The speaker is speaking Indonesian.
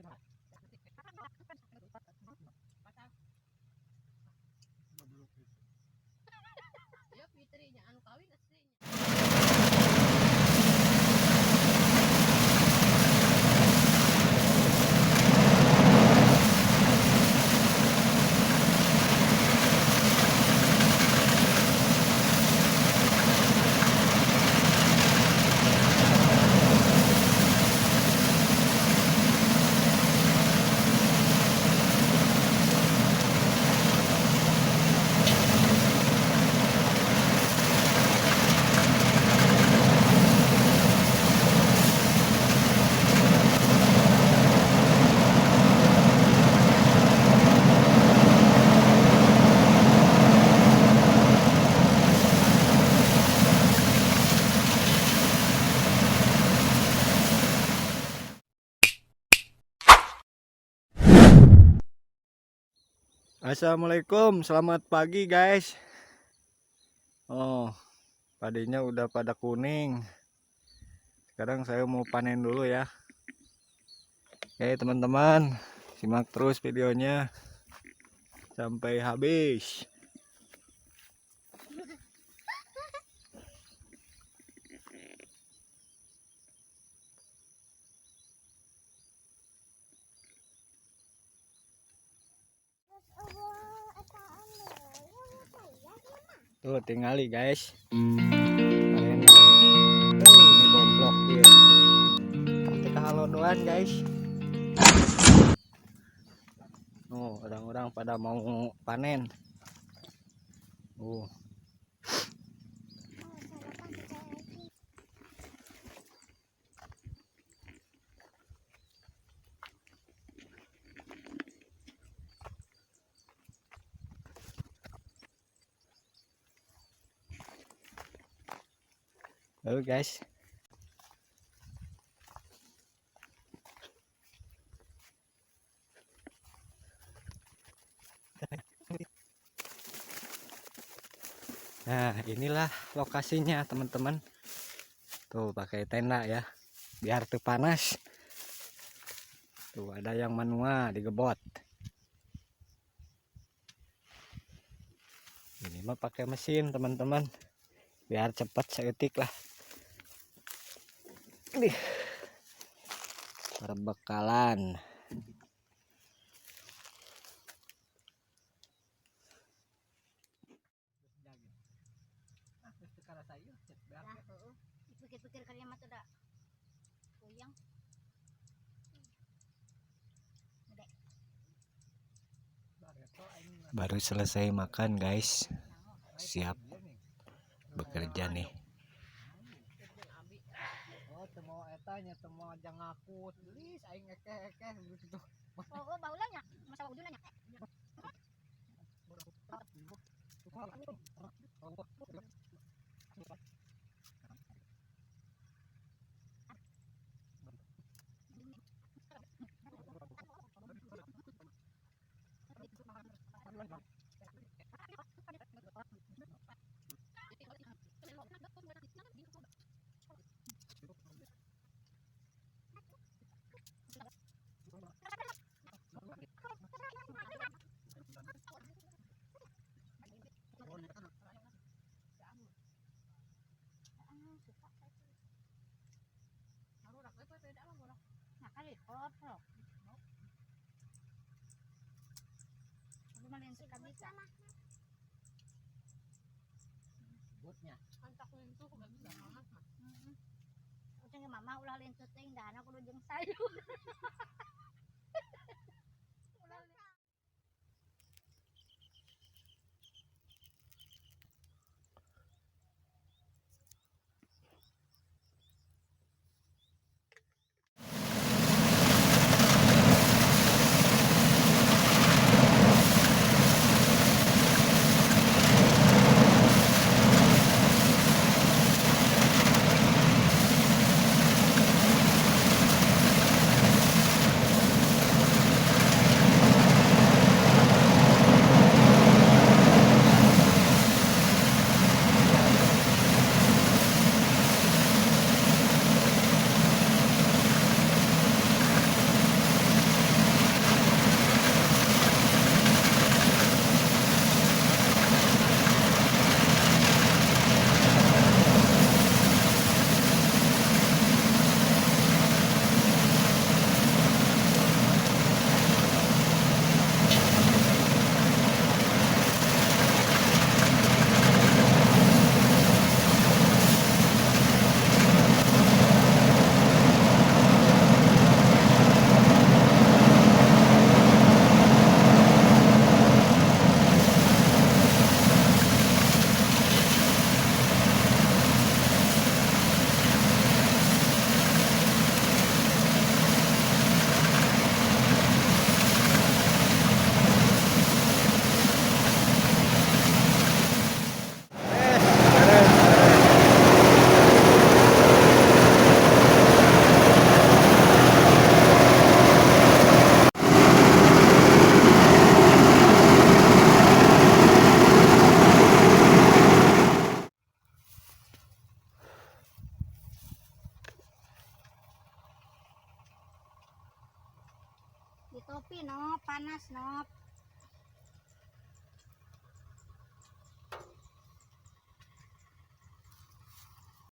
Ya fitrinya anu kawin aslinya. Assalamualaikum, selamat pagi guys. Oh, padinya udah pada kuning. Sekarang saya mau panen dulu ya. Oke teman-teman, simak terus videonya sampai habis. Tuh tinggali guys. Panen. Ini gomblok ya. Ketika halo doan guys. Oh, orang-orang pada mau panen. Halo guys. Nah, inilah lokasinya teman-teman. Tuh pakai tenda ya, biar tuh panas. Tuh ada yang manual digebot. Ini mah pakai mesin teman-teman, biar cepat seetik lah. Nih, perbekalan. Pikir-pikir kalian mah udah puyeng. Baru selesai makan guys, siap bekerja nih. Oh, temo etanya temo jangaku tulis aing ekeh gitu. Oh, baulanya, masa ujungnya. Nakali kotor. Tapi malensi kami sama. Butnya. Antak lentu kok gak bisa banget mah. Uceng mama ulah lentu teh dana kudu jeung sayur. Di topi no, panas no.